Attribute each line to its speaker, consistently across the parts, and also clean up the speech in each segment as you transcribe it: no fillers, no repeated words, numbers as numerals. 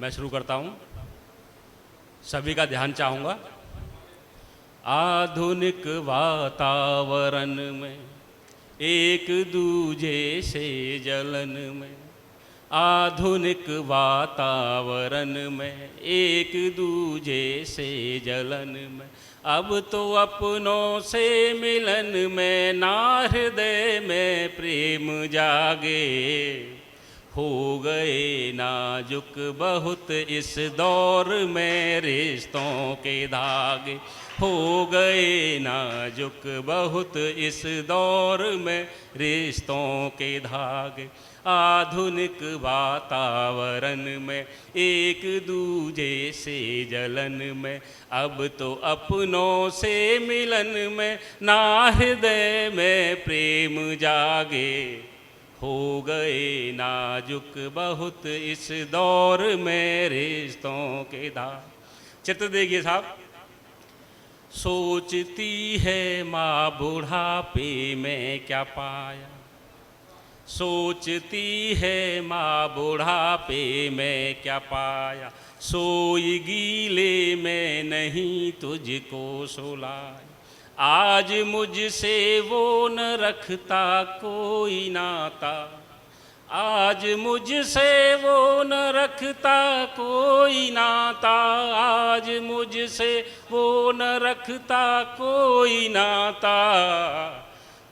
Speaker 1: मैं शुरू करता हूँ। सभी का ध्यान चाहूँगा। आधुनिक वातावरण में एक दूजे से जलन में, आधुनिक वातावरण में एक दूजे से जलन में, अब तो अपनों से मिलन में ना हृदय में प्रेम जागे। हो गए नाजुक बहुत इस दौर में रिश्तों के धागे, हो गए नाजुक बहुत इस दौर में रिश्तों के धागे। आधुनिक वातावरण में एक दूजे से जलन में, अब तो अपनों से मिलन में ना हृदय में प्रेम जागे। हो गए नाजुक बहुत इस दौर में रिश्तों के धागे। चित्र देखिए साहब। सोचती है माँ बुढ़ापे में क्या पाया, सोचती है माँ बुढ़ापे में क्या पाया, सोई गीले में नहीं तुझको सुलाया। आज मुझसे वो न रखता कोई नाता, आज मुझसे वो न रखता कोई नाता, आज मुझसे वो न रखता कोई नाता।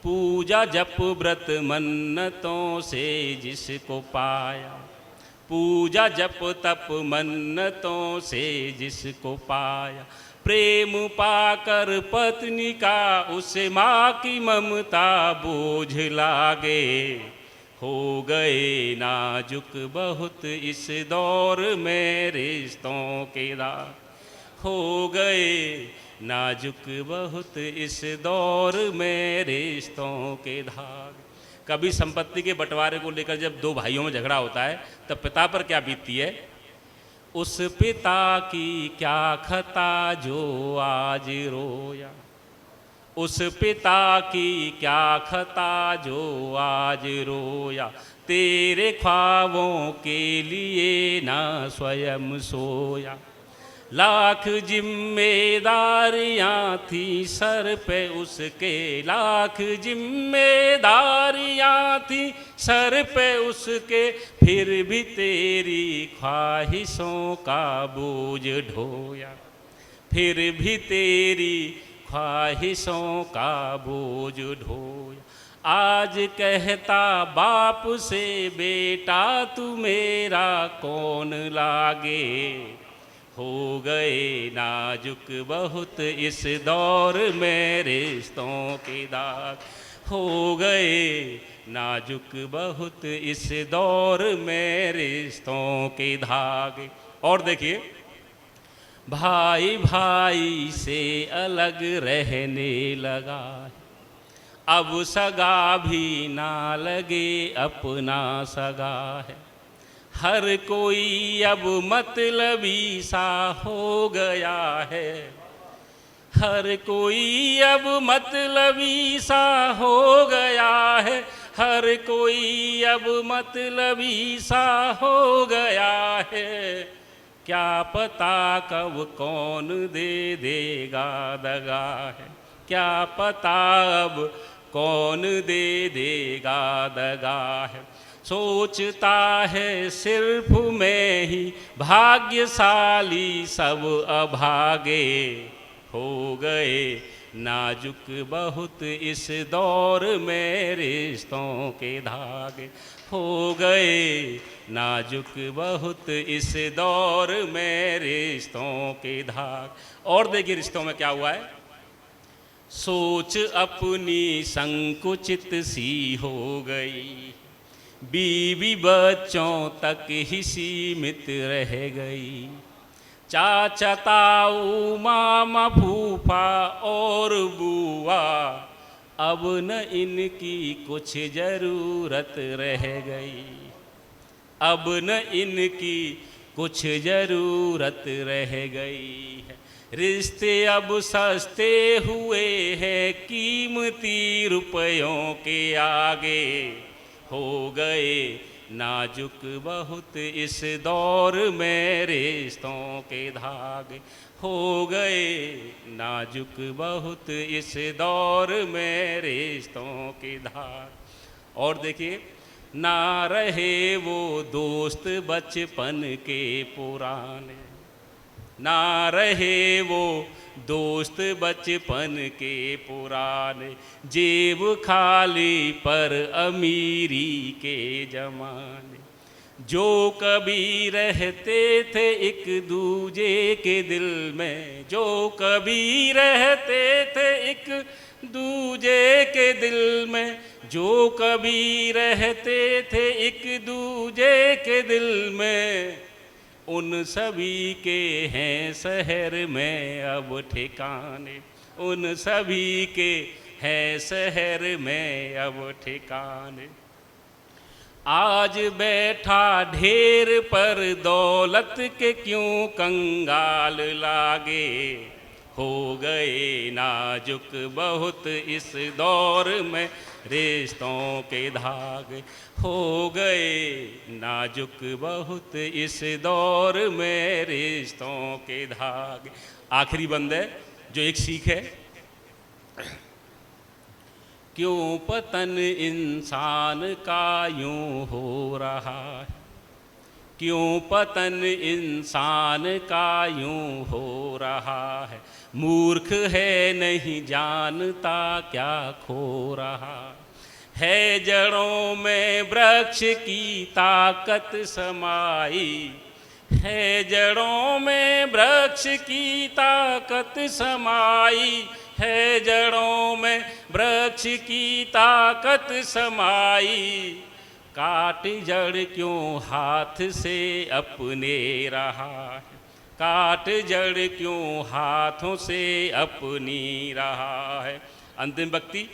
Speaker 1: पूजा जप व्रत मन्नतों से जिसको पाया, पूजा जप तप मन्नतों से जिसको पाया, प्रेम पाकर पत्नी का उसे माँ की ममता बोझ लागे। हो गए नाजुक बहुत इस दौर में रिश्तों के दाग, हो गए नाजुक बहुत इस दौर में रिश्तों के धाग। कभी संपत्ति के बंटवारे को लेकर जब दो भाइयों में झगड़ा होता है तब पिता पर क्या बीतती है। उस पिता की क्या खता जो आज रोया, उस पिता की क्या खता जो आज रोया, तेरे ख्वाबों के लिए ना स्वयं सोया। लाख जिम्मेदारियाँ थी सर पे उसके, लाख जिम्मेदारियाँ थी सर पे उसके, फिर भी तेरी ख्वाहिशों का बोझ ढोया, फिर भी तेरी ख्वाहिशों का बोझ ढोया। आज कहता बाप से बेटा तू मेरा कौन लागे। हो गए नाजुक बहुत इस दौर में रिश्तों के दाग, हो गए नाजुक बहुत इस दौर में रिश्तों के धागे। और देखिए, भाई भाई से अलग रहने लगा, अब सगा भी ना लगे अपना सगा है। हर कोई अब मतलबी सा हो गया है, हर कोई अब मतलबी सा हो गया है, हर कोई अब मतलबी सा हो गया है। क्या पता कब कौन दे देगा दगा है, क्या पता अब कौन दे देगा दगा है। सोचता है सिर्फ मैं ही भाग्यशाली सब अभागे। हो गए नाजुक बहुत इस दौर में रिश्तों के धागे, हो गए नाजुक बहुत इस दौर में रिश्तों के धागे। और देखिए रिश्तों में क्या हुआ है। सोच अपनी संकुचित सी हो गई, बीवी बच्चों तक ही सीमित रह गई। चाचा ताऊ मामा फूफा और बुआ, अब न इनकी कुछ ज़रूरत रह गई, अब न इनकी कुछ ज़रूरत रह गई है। रिश्ते अब सस्ते हुए हैं कीमती रुपयों के आगे। हो गए नाजुक बहुत इस दौर में रिश्तों के धागे, हो गए नाजुक बहुत इस दौर में रिश्तों के धागे। और देखिए, ना रहे वो दोस्त बचपन के पुराने, ना रहे वो दोस्त बचपन के पुराने, जेब खाली पर अमीरी के जमाने, जो कभी रहते थे एक दूजे के दिल में, जो कभी रहते थे एक दूजे के दिल में, जो कभी रहते थे एक दूजे के दिल में, उन सभी के हैं शहर में अब ठिकाने, उन सभी के हैं शहर में अब ठिकाने। आज बैठा ढेर पर दौलत के क्यों कंगाल लागे, हो गए नाजुक बहुत इस दौर में रिश्तों के धागे, हो गए नाजुक बहुत इस दौर में रिश्तों के धागे। आखिरी बंद है जो एक सीख है, क्यों पतन इंसान का यूं हो रहा है, क्यों पतन इंसान का यूं हो रहा है, मूर्ख है नहीं जानता क्या खो रहा है, जड़ों में वृक्ष की ताकत समाई है, जड़ों में वृक्ष की ताकत समाई है, जड़ों में वृक्ष की ताकत समाई, काट जड़ क्यों हाथ से अपने रहा है, काट जड़ क्यों हाथों से अपनी रहा है। अंतिम भक्ति,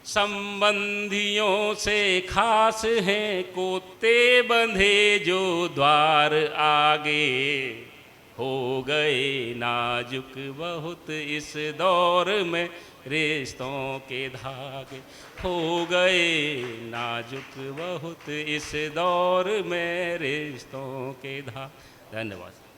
Speaker 1: संबंधियों से खास हैं कोते बंधे जो द्वार आगे, हो गए नाजुक बहुत इस दौर में रिश्तों के धागे, हो गए नाजुक बहुत इस दौर में रिश्तों के धागे। धन्यवाद।